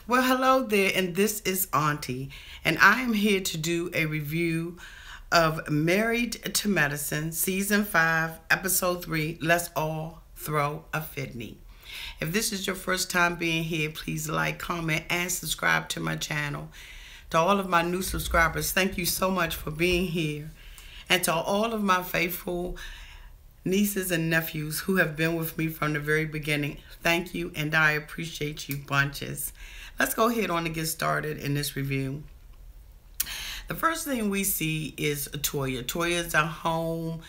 Well, hello there, and this is Auntie, and I am here to do a review of Married to Medicine, Season 5, Episode 3, Let's All Throw a Fitney. If this is your first time being here, please like, comment, and subscribe to my channel. To all of my new subscribers, thank you so much for being here. And to all of my faithful nieces and nephews who have been with me from the very beginning, thank you, and I appreciate you bunches. Let's go ahead on and get started in this review. The first thing we see is Toya. Toya's at home,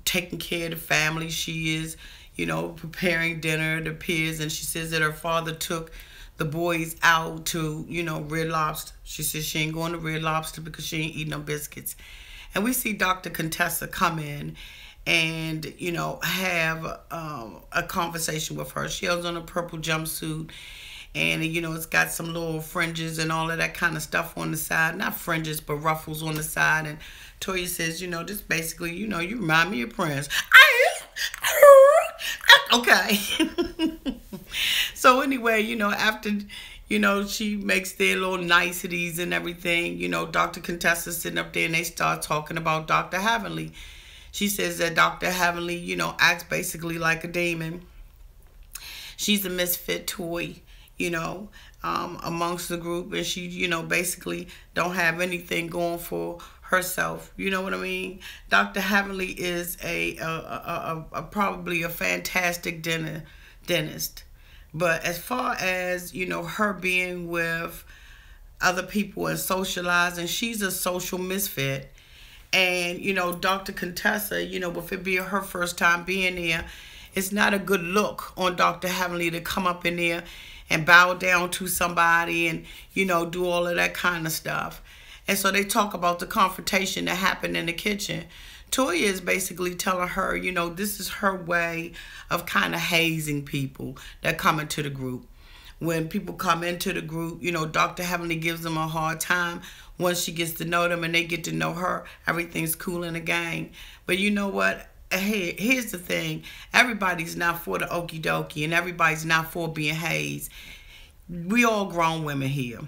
taking care of the family. She is, preparing dinner, it appears, and she says that her father took the boys out to, Red Lobster. She says she ain't going to Red Lobster because she ain't eating no biscuits. And we see Dr. Contessa come in and, have a conversation with her. She has on a purple jumpsuit. And, it's got some little fringes and all of that kind of stuff on the side. Not fringes, but ruffles on the side. And Toya says, this basically, you remind me of Prince. Okay. So anyway, after, she makes their little niceties and everything, Dr. Contessa sitting up there and they start talking about Dr. Heavenly. She says that Dr. Heavenly, acts basically like a demon. She's a misfit toy, amongst the group, and she, basically don't have anything going for herself. You know what I mean? Dr. Heavenly is a probably a fantastic dentist. But as far as, her being with other people and socializing, she's a social misfit. And, Dr. Contessa, with it being her first time being there, it's not a good look on Dr. Heavenly to come up in there and bow down to somebody and, do all of that kind of stuff. And so they talk about the confrontation that happened in the kitchen. Toya is basically telling her, this is her way of kind of hazing people that come into the group. When people come into the group, Dr. Heavenly gives them a hard time. Once she gets to know them and they get to know her, everything's cool in the game. But you know what? Hey, here's the thing. Everybody's not for the okie dokie and everybody's not for being hazed. We all grown women here.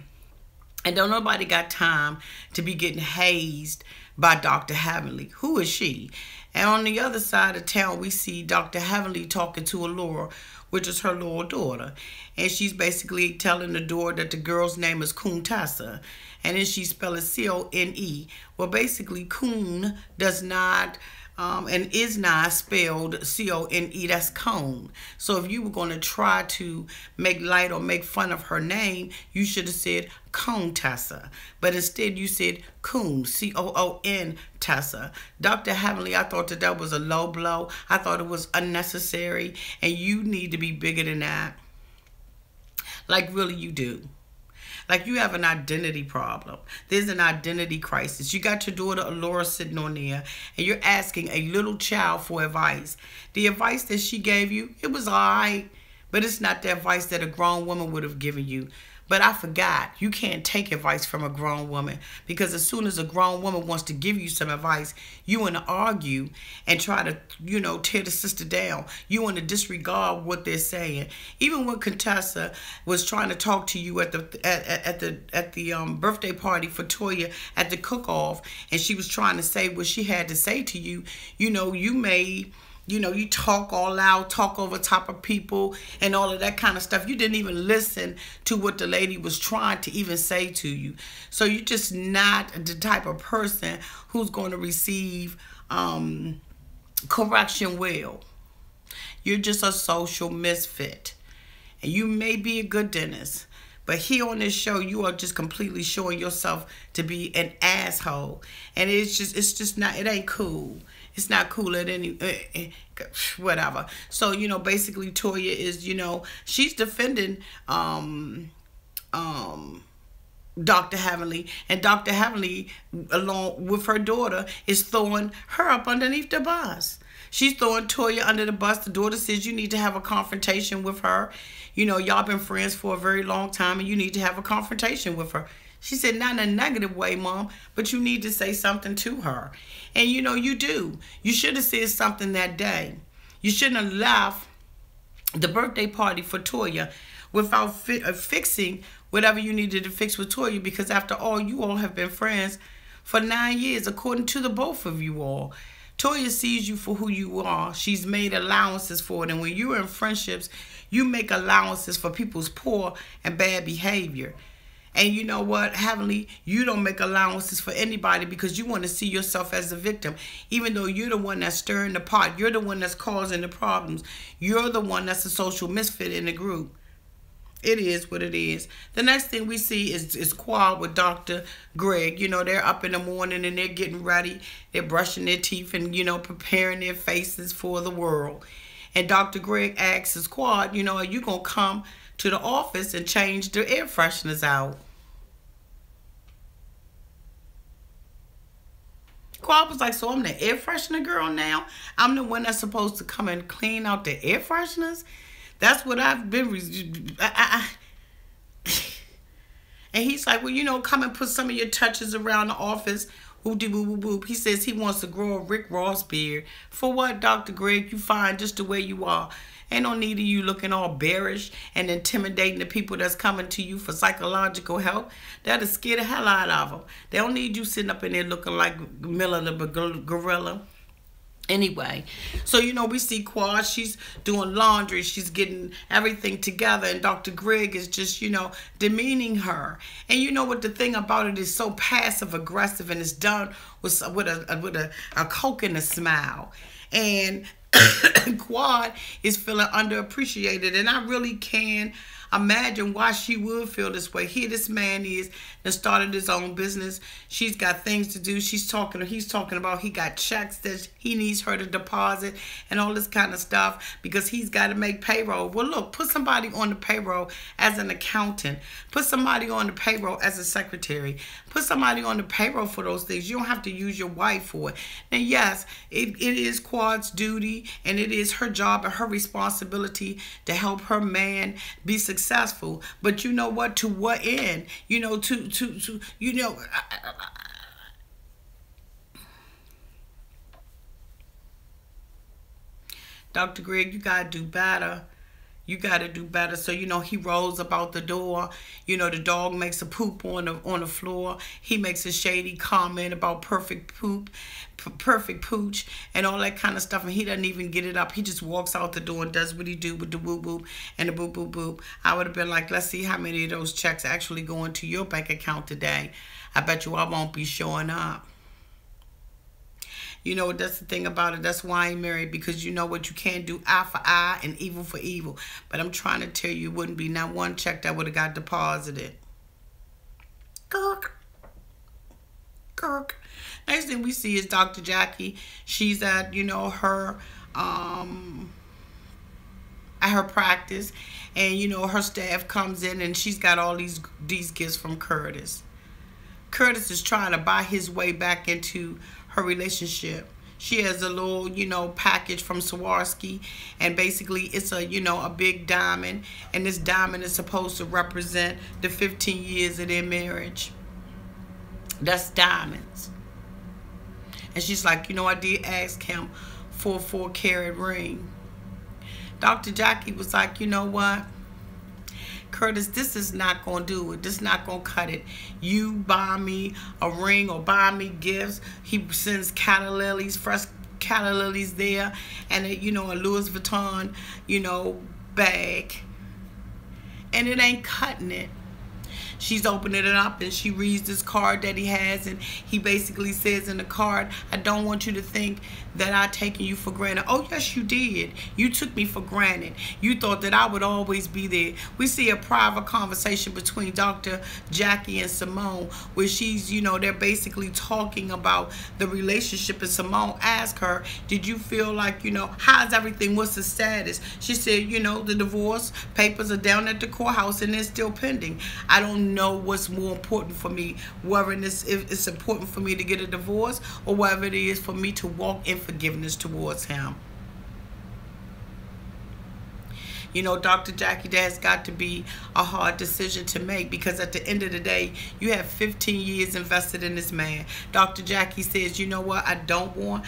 And don't nobody got time to be getting hazed by Dr. Heavenly. Who is she? And on the other side of town, we see Dr. Heavenly talking to Allura, which is her little daughter. And she's basically telling the daughter that the girl's name is Contessa. And then she spells it C-O-N-E. Well, basically, Coon does not... and is not spelled C-O-N-E, that's cone. So if you were going to try to make light or make fun of her name, you should have said Contessa. But instead you said Coon, C-O-O-N, Tessa. Dr. Heavenly, I thought that was a low blow. I thought it was unnecessary. And you need to be bigger than that. Like, really, you do. Like, you have an identity problem. There's an identity crisis. You got your daughter, Allura, sitting on there, and you're asking a little child for advice. The advice that she gave you, it was all right, but it's not the advice that a grown woman would have given you. But I forgot, you can't take advice from a grown woman, because as soon as a grown woman wants to give you some advice, you want to argue and try to, tear the sister down. You want to disregard what they're saying. Even when Contessa was trying to talk to you at the birthday party for Toya at the cook-off, and she was trying to say what she had to say to you, you made... you talk all loud, talk over top of people and all of that kind of stuff. You didn't even listen to what the lady was trying to even say to you. So you're just not the type of person who's going to receive correction well. You're just a social misfit. And you may be a good dentist, but here on this show, you are just completely showing yourself to be an asshole. And it's just not, it ain't cool. It's not cool at any, whatever. So, basically Toya is, she's defending Dr. Heavenly. And Dr. Heavenly, along with her daughter, is throwing her up underneath the bus. She's throwing Toya under the bus. The daughter says you need to have a confrontation with her. Y'all been friends for a very long time and you need to have a confrontation with her. She said, not in a negative way, Mom, but you need to say something to her. And you do. You should have said something that day. You shouldn't have left the birthday party for Toya without fixing whatever you needed to fix with Toya, because after all, you all have been friends for 9 years, according to the both of you all. Toya sees you for who you are. She's made allowances for it. And when you're in friendships, you make allowances for people's poor and bad behavior. And you know what, Heavenly, you don't make allowances for anybody because you want to see yourself as the victim. Even though you're the one that's stirring the pot. You're the one that's causing the problems. You're the one that's a social misfit in the group. It is what it is. The next thing we see is Quad with Dr. Greg. You know, they're up in the morning and they're getting ready. They're brushing their teeth and, you know, preparing their faces for the world. And Dr. Greg asks Quad, you know, are you going to come to the office and change the air fresheners out? Quad was like, so I'm the air freshener girl now? I'm the one that's supposed to come and clean out the air fresheners? That's what I've been... And he's like, well, you know, come and put some of your touches around the office. Whoop-de-boop-boop-boop. He says he wants to grow a Rick Ross beard. For what, Dr. Greg? You fine just the way you are. Ain't no need of you looking all bearish and intimidating the people that's coming to you for psychological help. That'll scare the hell out of them. They don't need you sitting up in there looking like Miller the gorilla. Anyway, so, you know, we see Quad. She's doing laundry. She's getting everything together. And Dr. Greg is just, you know, demeaning her. And you know what the thing about it is, so passive aggressive, and it's done with a Coke and a smile. And Quad is feeling underappreciated. And I really can imagine why she would feel this way. Here this man is that started his own business. She's got things to do. He's talking about he got checks that he needs her to deposit and all this kind of stuff because he's got to make payroll. Well, look, put somebody on the payroll as an accountant. Put somebody on the payroll as a secretary. Put somebody on the payroll for those things. You don't have to use your wife for it. And yes, it is Quad's duty and it is her job and her responsibility to help her man be successful. But you know what? To what end? You know, you know, Dr. Greg, you got to do better. You got to do better. So, you know, he rolls about the door. You know, the dog makes a poop on the floor. He makes a shady comment about perfect poop, perfect pooch, and all that kind of stuff. And he doesn't even get it up. He just walks out the door and does what he do with the boop boop and the boop boop boop. I would have been like, let's see how many of those checks actually go into your bank account today. I bet you I won't be showing up. You know, that's the thing about it. That's why I ain't married, because you know what? You can't do eye for eye and evil for evil. But I'm trying to tell you, it wouldn't be not one check that would have got deposited. Kirk. Next thing we see is Dr. Jackie. She's at, you know, her at her practice, and you know, her staff comes in and she's got all these gifts from Curtis. Curtis is trying to buy his way back into her relationship. She has a little, you know, package from Swarovski, and basically it's a, you know, a big diamond, and this diamond is supposed to represent the 15 years of their marriage. That's diamonds. And she's like, you know, I did ask him for a 4-carat ring. Dr. Jackie was like, you know what, Curtis, this is not going to do it. This is not going to cut it. You buy me a ring or buy me gifts. He sends calla lilies, fresh calla lilies there, and a, you know, a Louis Vuitton, you know, bag. And it ain't cutting it. She's opening it up and she reads this card that he has, and he basically says in the card, I don't want you to think that I've taken you for granted. Oh, yes, you did. You took me for granted. You thought that I would always be there. We see a private conversation between Dr. Jackie and Simone where she's, you know, they're basically talking about the relationship, and Simone asked her, did you feel like, you know, how's everything? What's the status? She said, you know, the divorce papers are down at the courthouse and they're still pending. I don't know what's more important for me, whether it's important for me to get a divorce or whether it is for me to walk in forgiveness towards him. You know, Dr. Jackie, there's got to be a hard decision to make, because at the end of the day, you have 15 years invested in this man. Dr. Jackie says, you know what, I don't want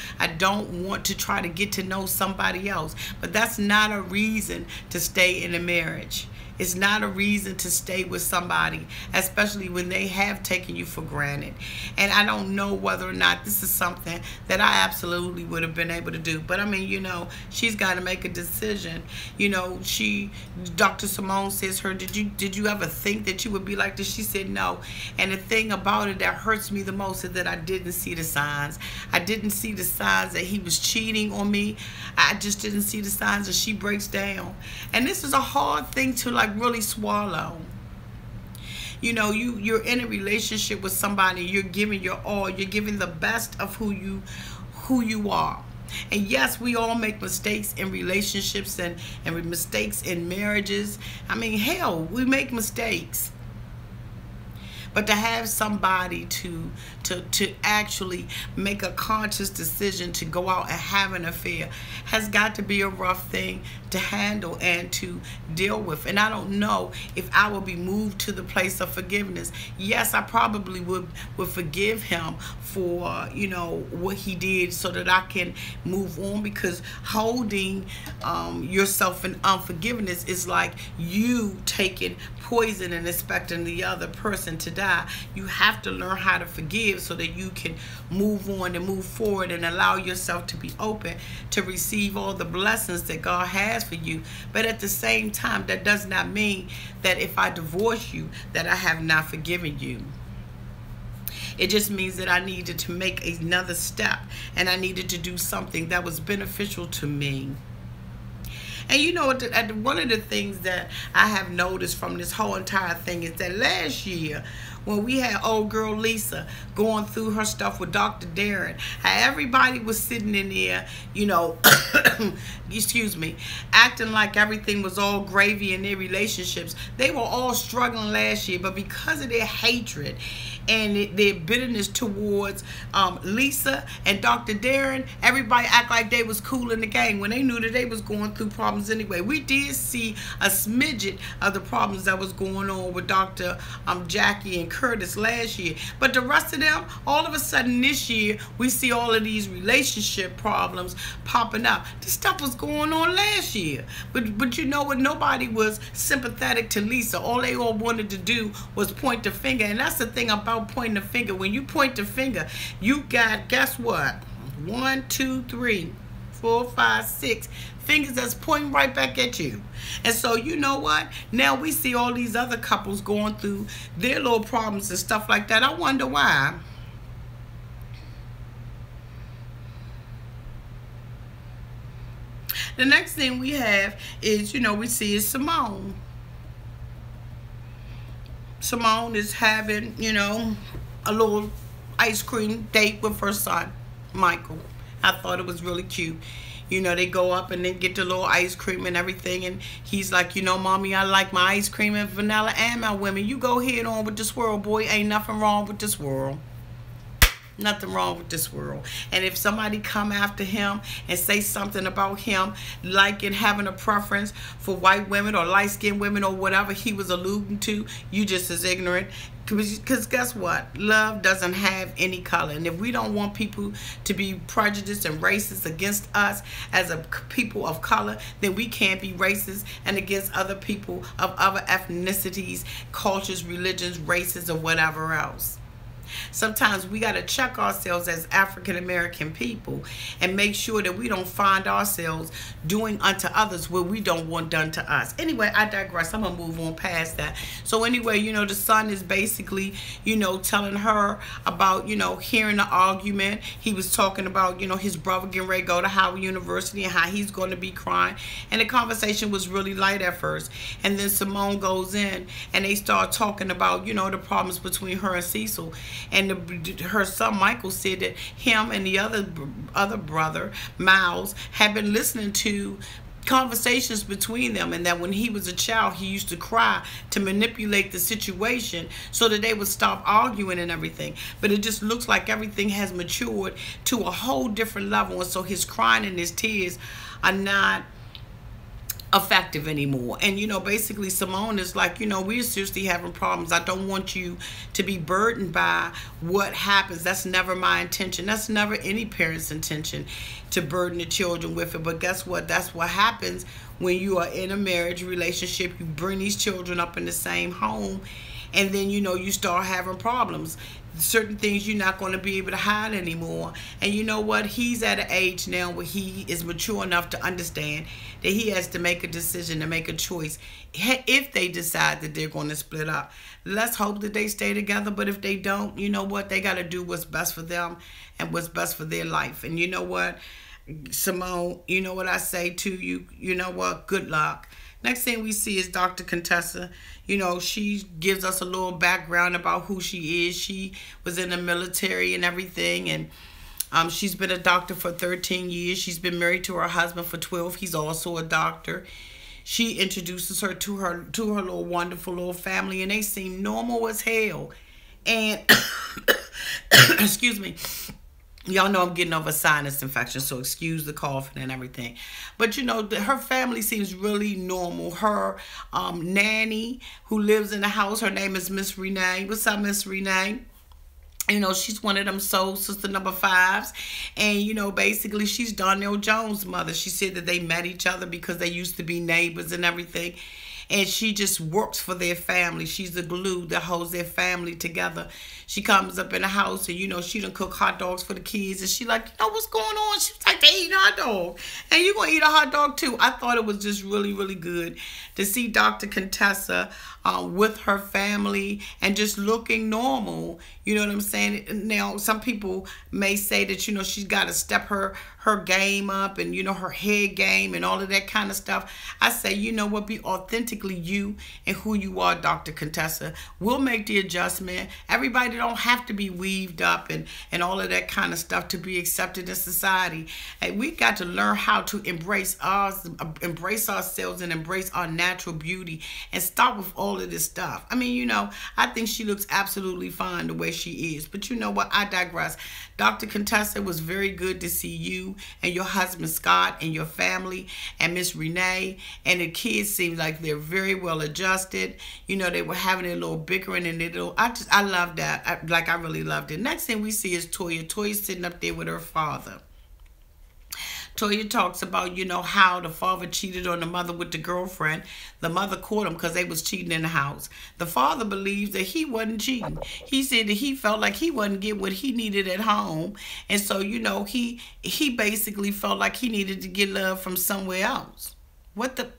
to try to get to know somebody else. But that's not a reason to stay in a marriage. It's not a reason to stay with somebody, especially when they have taken you for granted. And I don't know whether or not this is something that I absolutely would have been able to do. But I mean, you know, she's got to make a decision. You know, Dr. Simone says her, did you ever think that you would be like this? She said no. And the thing about it that hurts me the most is that I didn't see the signs. I didn't see the signs that he was cheating on me. I just didn't see the signs that she breaks down. And this is a hard thing to like really swallow. You know, you're in a relationship with somebody, you're giving your all, you're giving the best of who you are. And yes, we all make mistakes in relationships and mistakes in marriages. I mean, hell, we make mistakes. But to have somebody to actually make a conscious decision to go out and have an affair has got to be a rough thing to handle and to deal with. And I don't know if I will be moved to the place of forgiveness. Yes, I probably would forgive him for, you know, what he did so that I can move on, because holding yourself in unforgiveness is like you taking poison and expecting the other person to die. You have to learn how to forgive so that you can move on and move forward and allow yourself to be open to receive all the blessings that God has for you. But at the same time, that does not mean that if I divorce you that I have not forgiven you. It just means that I needed to make another step, and I needed to do something that was beneficial to me. And you know, one of the things that I have noticed from this whole entire thing is that last year, when we had old girl Lisa going through her stuff with Dr. Darren, how everybody was sitting in there, you know, excuse me, acting like everything was all gravy in their relationships. They were all struggling last year, but because of their hatred and their bitterness towards Lisa and Dr. Darren, everybody act like they was cool in the game when they knew that they was going through problems anyway. We did see a smidget of the problems that was going on with Dr. Jackie and Curtis last year, but the rest of them, all of a sudden this year, we see all of these relationship problems popping up. This stuff was going on last year, but you know what? Nobody was sympathetic to Lisa. All they all wanted to do was point the finger, and that's the thing about pointing the finger. When you point the finger, you got, guess what? 1, 2, 3, 4, 5, 6 fingers that's pointing right back at you. And so, you know what? Now we see all these other couples going through their little problems and stuff like that. I wonder why. The next thing we have is, you know, we see is Simone. Simone is having, you know, a little ice cream date with her son, Michael. I thought it was really cute. You know, they go up and they get the little ice cream and everything, and he's like, you know, mommy, I like my ice cream and vanilla and my women. You go head on with this world, boy. Ain't nothing wrong with this world. Nothing wrong with this world. And if somebody come after him and say something about him, like in having a preference for white women or light-skinned women or whatever he was alluding to, you just as ignorant. Because guess what? Love doesn't have any color. And if we don't want people to be prejudiced and racist against us as a people of color, then we can't be racist and against other people of other ethnicities, cultures, religions, races, or whatever else. Sometimes we got to check ourselves as African American people and make sure that we don't find ourselves doing unto others what we don't want done to us. Anyway, I digress. I'm going to move on past that. So anyway, you know, the son is basically, you know, telling her about, you know, hearing the argument. He was talking about, you know, his brother getting ready to go to Howard University and how he's going to be crying. And the conversation was really light at first. And then Simone goes in and they start talking about, you know, the problems between her and Cecil. And her son Michael said that him and the other brother, Miles, had been listening to conversations between them, and that when he was a child he used to cry to manipulate the situation so that they would stop arguing and everything. But it just looks like everything has matured to a whole different level, and so his crying and his tears are not effective anymore. And basically Simone is like, we're seriously having problems. I don't want you to be burdened by what happens. That's never my intention. That's never any parent's intention, to burden the children with it. But guess what? That's what happens when you are in a marriage relationship. You bring these children up in the same home, and then you start having problems. Certain things you're not going to be able to hide anymore. And you know what? He's at an age now where he is mature enough to understand that he has to make a decision, to make a choice. If they decide that they're going to split up, let's hope that they stay together. But if they don't, you know what? They got to do what's best for them and what's best for their life. And you know what, Simone, you know what I say to you? You know what? Good luck. Next thing we see is Dr. Contessa. She gives us a little background about who she is. She was in the military and everything, and she's been a doctor for 13 years. She's been married to her husband for 12. He's also a doctor. She introduces her to her little wonderful little family, and they seem normal as hell. And excuse me. Y'all know I'm getting over a sinus infection, so excuse the coughing and everything. But, her family seems really normal. Her nanny who lives in the house, her name is Miss Renee. What's up, Miss Renee? She's one of them soul sister number 5s. And, basically, she's Darnell Jones' mother. She said that they met each other because they used to be neighbors and everything. And she just works for their family. She's the glue that holds their family together. She comes up in the house and, she done cook hot dogs for the kids. And she like, what's going on? She's like, they eat a hot dog. And you going to eat a hot dog too. I thought it was just really, really good to see Dr. Contessa with her family and just looking normal. You know what I'm saying? Now, some people may say that, she's got to step her game up and, her head game and all of that kind of stuff. I say, what? Be authentically you and who you are, Dr. Contessa. We'll make the adjustment. Everybody don't have to be weaved up and all of that kind of stuff to be accepted in society. And we got to learn how to embrace ourselves and embrace our natural beauty and stop with all of this stuff. I mean, I think she looks absolutely fine the way she is. But you know what? I digress. Dr. Contessa, it was very good to see you and your husband Scott and your family and Miss Renee, and the kids seem like they're very well adjusted. They were having a little bickering and I love that. I really loved it. Next thing we see is Toya. Toya's sitting up there with her father. Toya talks about, how the father cheated on the mother with the girlfriend. The mother caught him because they was cheating in the house. The father believes that he wasn't cheating. He said that he felt like he wasn't getting what he needed at home. And so, he basically felt like he needed to get love from somewhere else. What the...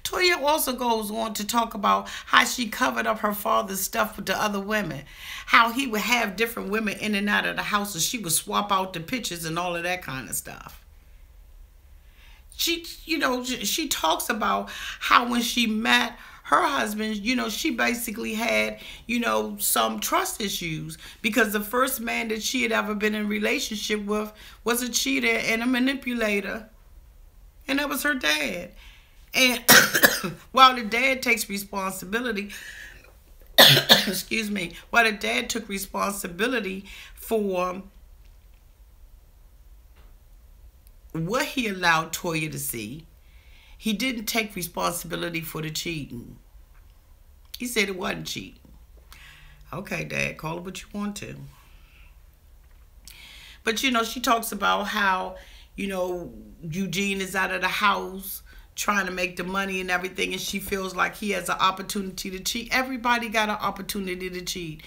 Toya also goes on to talk about how she covered up her father's stuff with the other women. How he would have different women in and out of the house and she would swap out the pictures and all of that kind of stuff. She talks about how when she met her husband, she basically had, some trust issues because the first man that she had ever been in a relationship with was a cheater and a manipulator. And that was her dad. And while the dad takes responsibility, excuse me, while the dad took responsibility for what he allowed Toya to see, he didn't take responsibility for the cheating. He said it wasn't cheating. Okay, Dad, call it what you want to. But, she talks about how, Eugene is out of the house trying to make the money and everything, and she feels like he has an opportunity to cheat. Everybody got an opportunity to cheat.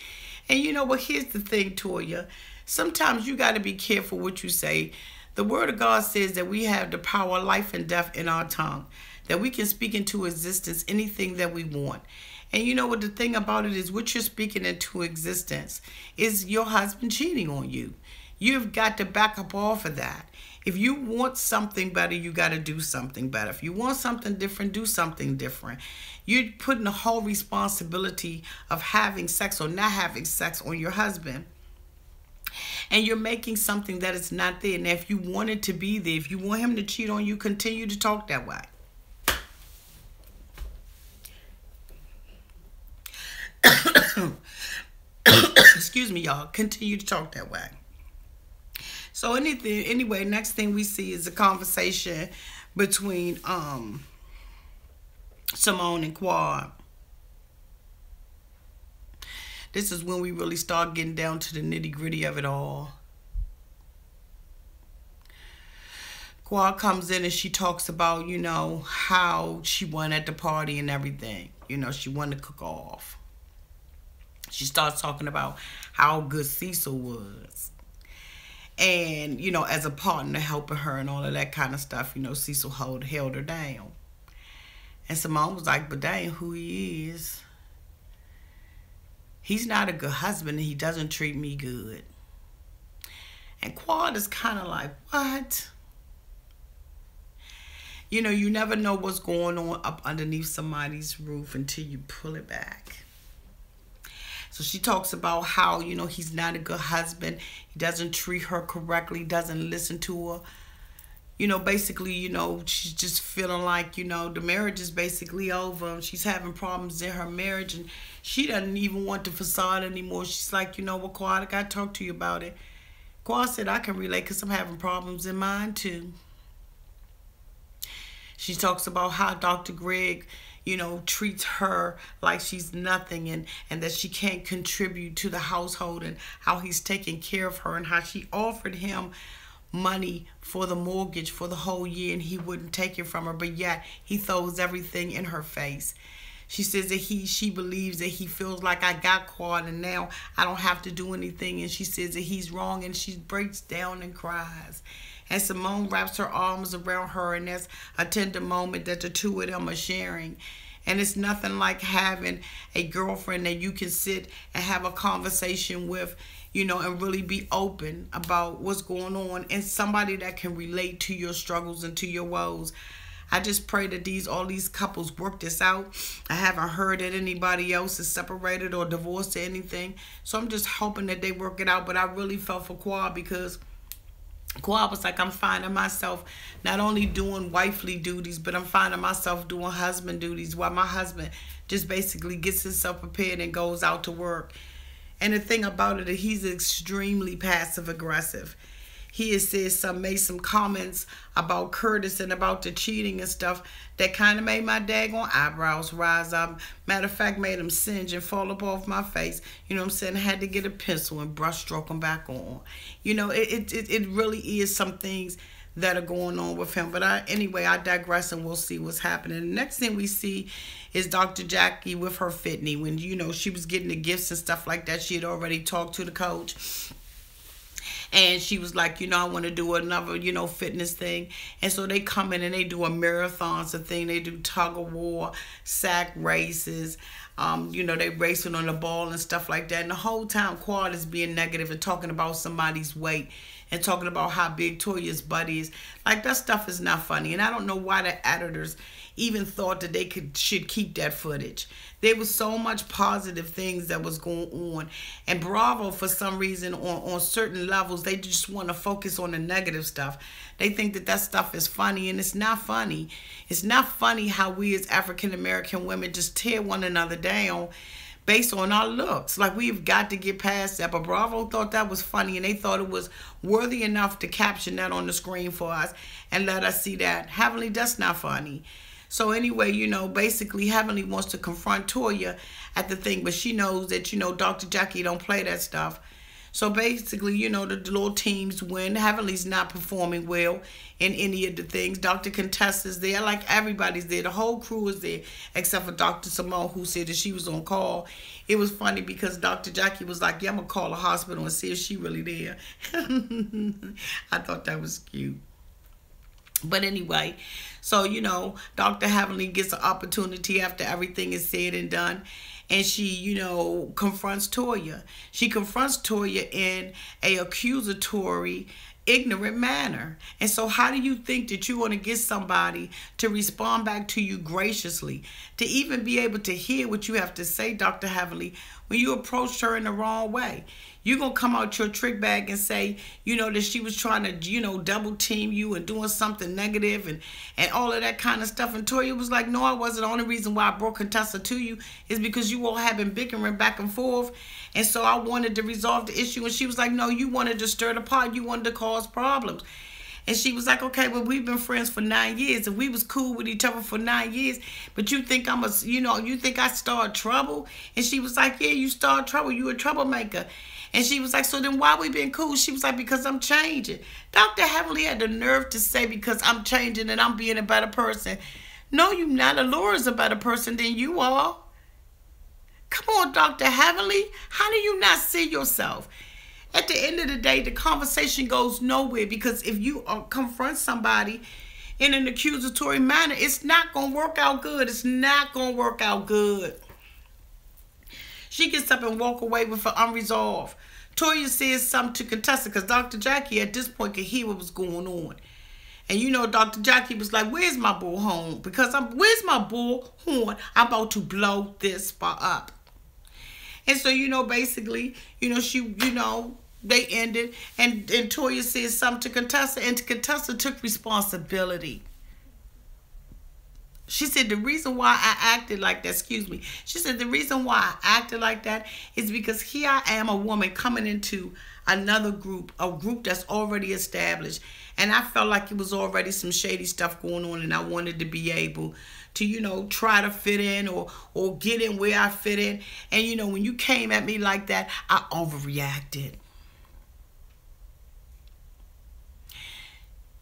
And you know what? Here's the thing, Toya. Sometimes you got to be careful what you say. The word of God says that we have the power of life and death in our tongue, that we can speak into existence anything that we want. And you know what the thing about it is, what you're speaking into existence is your husband cheating on you. You've got to back up off of that. If you want something better, you got to do something better. If you want something different, do something different. You're putting the whole responsibility of having sex or not having sex on your husband. And you're making something that is not there. And if you want it to be there, if you want him to cheat on you, continue to talk that way. Excuse me, y'all. Continue to talk that way. So anyway, next thing we see is a conversation between Simone and Quad. This is when we really start getting down to the nitty gritty of it all. Quad comes in and she talks about, how she won at the party and everything. She won the cook-off. She starts talking about how good Cecil was. And, as a partner helping her and all of that kind of stuff, Cecil held her down. And Simone was like, but that ain't who he is. He's not a good husband and he doesn't treat me good. And Quad is kind of like, what? You never know what's going on up underneath somebody's roof until you pull it back. So she talks about how, he's not a good husband. He doesn't treat her correctly, doesn't listen to her. Basically, she's just feeling like, the marriage is basically over. She's having problems in her marriage and she doesn't even want the facade anymore. She's like, what, Quad, I got to talk to you about it. Quad said, I can relate because I'm having problems in mine too. She talks about how Dr. Greg, treats her like she's nothing and that she can't contribute to the household and how he's taking care of her and how she offered him money for the mortgage for the whole year and he wouldn't take it from her, but yet he throws everything in her face. She says that she believes that he feels like I got Quad and now I don't have to do anything, and she says that he's wrong and she breaks down and cries. And Simone wraps her arms around her and that's a tender moment that the two of them are sharing. And it's nothing like having a girlfriend that you can sit and have a conversation with, and really be open about what's going on, and somebody that can relate to your struggles and to your woes. I just pray that all these couples work this out. I haven't heard that anybody else is separated or divorced or anything. So I'm just hoping that they work it out. But I really felt for Quad because Quad was like, I'm finding myself not only doing wifely duties, but I'm finding myself doing husband duties while my husband just basically gets himself prepared and goes out to work. And the thing about it is he's extremely passive aggressive. He has made some comments about Curtis and about the cheating and stuff that kind of made my daggone eyebrows rise up. Matter of fact, made them singe and fall up off my face. You know what I'm saying? I had to get a pencil and brush stroke them back on. It really is some things that are going on with him. But anyway, I digress and we'll see what's happening. The next thing we see is Dr. Jackie with her fitney. When, she was getting the gifts and stuff like that, she had already talked to the coach. And she was like, I want to do another, fitness thing. And so they come in and they do a marathons a thing. They do tug of war, sack races. They racing on the ball and stuff like that. And the whole time Quad is being negative and talking about somebody's weight and talking about how big Toya's butt is. Like, that stuff is not funny. And I don't know why the editors even thought that they should keep that footage. There was so much positive things that was going on. And Bravo, for some reason, on certain levels, they just want to focus on the negative stuff. They think that stuff is funny, and it's not funny. It's not funny how we as African-American women just tear one another down based on our looks. Like, we've got to get past that. But Bravo thought that was funny, and they thought it was worthy enough to caption that on the screen for us and let us see that. Heavenly, that's not funny. So anyway, basically Heavenly wants to confront Toya at the thing, but she knows that, Dr. Jackie don't play that stuff. So basically, the little teams win. Heavenly's not performing well in any of the things. Dr. Contessa's there. Like, everybody's there. The whole crew is there except for Dr. Simone, who said that she was on call. It was funny because Dr. Jackie was like, yeah, I'm going to call the hospital and see if she really there. I thought that was cute. But anyway, so, Dr. Heavenly gets an opportunity after everything is said and done. And she, confronts Toya. She confronts Toya in a accusatory, ignorant manner. And so how do you think that you're going to get somebody to respond back to you graciously, to even be able to hear what you have to say, Dr. Heavenly, when you approached her in the wrong way? You're going to come out your trick bag and say, that she was trying to, double team you and doing something negative and all of that kind of stuff. And Toya was like, no, I wasn't. The only reason why I brought Contessa to you is because you all have been bickering back and forth. And so I wanted to resolve the issue. And she was like, no, you wanted to stir the pot. You wanted to cause problems. And she was like, okay, well, we've been friends for 9 years, and we was cool with each other for 9 years. But you think you think I start trouble? And she was like, yeah, you start trouble. You a troublemaker. And she was like, so then why we been cool? She was like, because I'm changing. Dr. Heavenly had the nerve to say, because I'm changing and I'm being a better person. No, you're not. Laura's a better person than you are. Come on, Dr. Heavenly. How do you not see yourself? At the end of the day, the conversation goes nowhere, because if you confront somebody in an accusatory manner, it's not going to work out good. It's not going to work out good. She gets up and walk away with her unresolved. Toya says something to Contessa, because Dr. Jackie at this point could hear what was going on. And you know, Dr. Jackie was like, where's my bullhorn? Because where's my bullhorn? I'm about to blow this spot up. And so, basically, they ended. And Toya said something to Contessa, and Contessa took responsibility. She said, the reason why I acted like that, she said, the reason why I acted like that is because here I am, a woman coming into another group, a group that's already established. And I felt like it was already some shady stuff going on, and I wanted to be able to, try to fit in or get in where I fit in. And, when you came at me like that, I overreacted.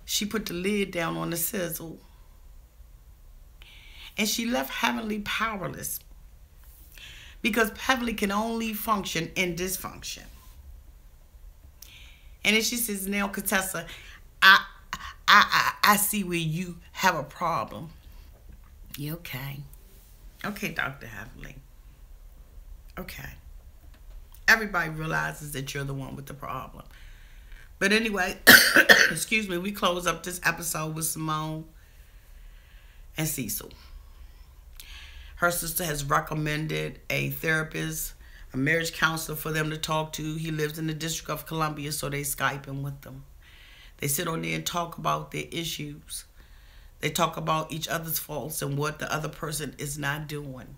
She put the lid down on the sizzle. And she left Heavenly powerless, because Heavenly can only function in dysfunction. And then she says, now, Contessa, I see where you have a problem. You okay? Okay, Dr. Heavenly. Okay. Everybody realizes that you're the one with the problem. But anyway, excuse me, we close up this episode with Simone and Cecil. Her sister has recommended a therapist, a marriage counselor for them to talk to. He lives in the District of Columbia, so they Skyping with them. They sit on there and talk about their issues. They talk about each other's faults and what the other person is not doing.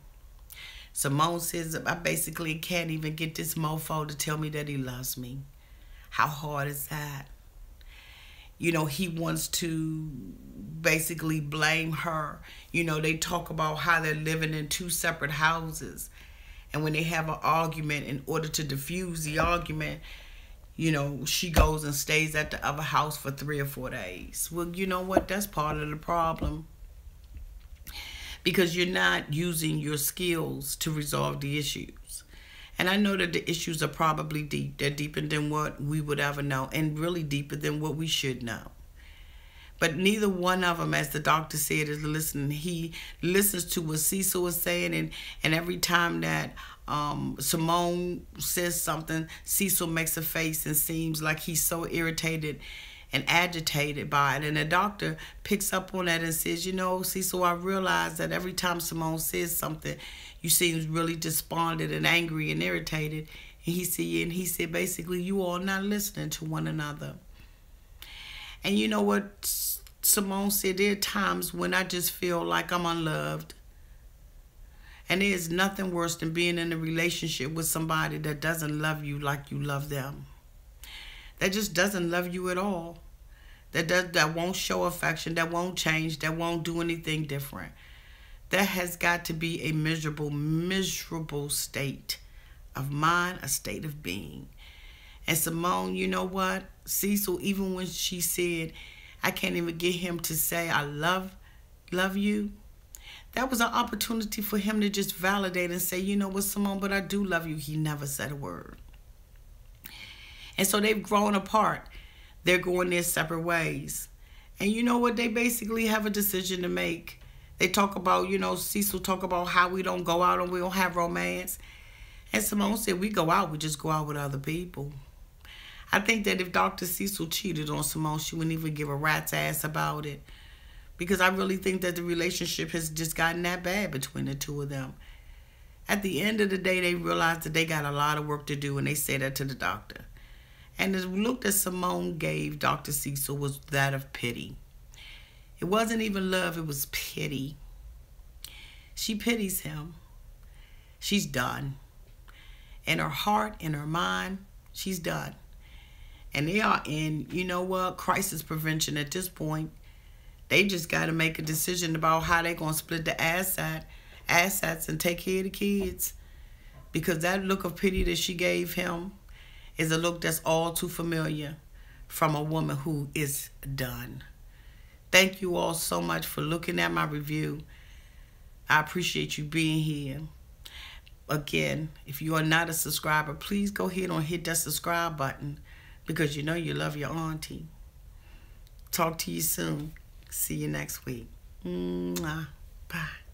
Simone says, I basically can't even get this mofo to tell me that he loves me. How hard is that? He wants to basically blame her. They talk about how they're living in 2 separate houses. And when they have an argument, in order to diffuse the argument, she goes and stays at the other house for 3 or 4 days. Well, you know what? That's part of the problem. Because you're not using your skills to resolve the issues. And I know that the issues are probably deep. They're deeper than what we would ever know, and really deeper than what we should know. But neither one of them, as the doctor said, is listening. He listens to what Cecil is saying, and every time that Simone says something, Cecil makes a face and seems like he's so irritated and agitated by it. And the doctor picks up on that and says, Cecil, I realize that every time Simone says something, you seem really despondent and angry and irritated. And he said, basically, you all not listening to one another. And you know what Simone said? There are times when I just feel like I'm unloved. And there is nothing worse than being in a relationship with somebody that doesn't love you like you love them. That just doesn't love you at all. That won't show affection, that won't change, that won't do anything different. That has got to be a miserable, miserable state of mind, a state of being. And Simone, you know what? Cecil, even when she said, I can't even get him to say, I love you. That was an opportunity for him to just validate and say, you know what, Simone, but I do love you. He never said a word. And so they've grown apart. They're going their separate ways. And you know what? They basically have a decision to make. They talk about, Cecil talk about how we don't go out and we don't have romance. And Simone said, we go out, we just go out with other people. I think that if Dr. Cecil cheated on Simone, she wouldn't even give a rat's ass about it. Because I really think that the relationship has just gotten that bad between the two of them. At the end of the day, they realized that they got a lot of work to do, and they said that to the doctor. And the look that Simone gave Dr. Cecil was that of pity. It wasn't even love, it was pity. She pities him. She's done. In her heart, in her mind, she's done. And they are in, you know what, crisis prevention at this point. They just got to make a decision about how they're going to split the assets and take care of the kids. Because that look of pity that she gave him is a look that's all too familiar from a woman who is done. Thank you all so much for looking at my review. I appreciate you being here. Again, if you are not a subscriber, please go ahead and hit that subscribe button because you know you love your auntie. Talk to you soon. See you next week. Mwah. Bye.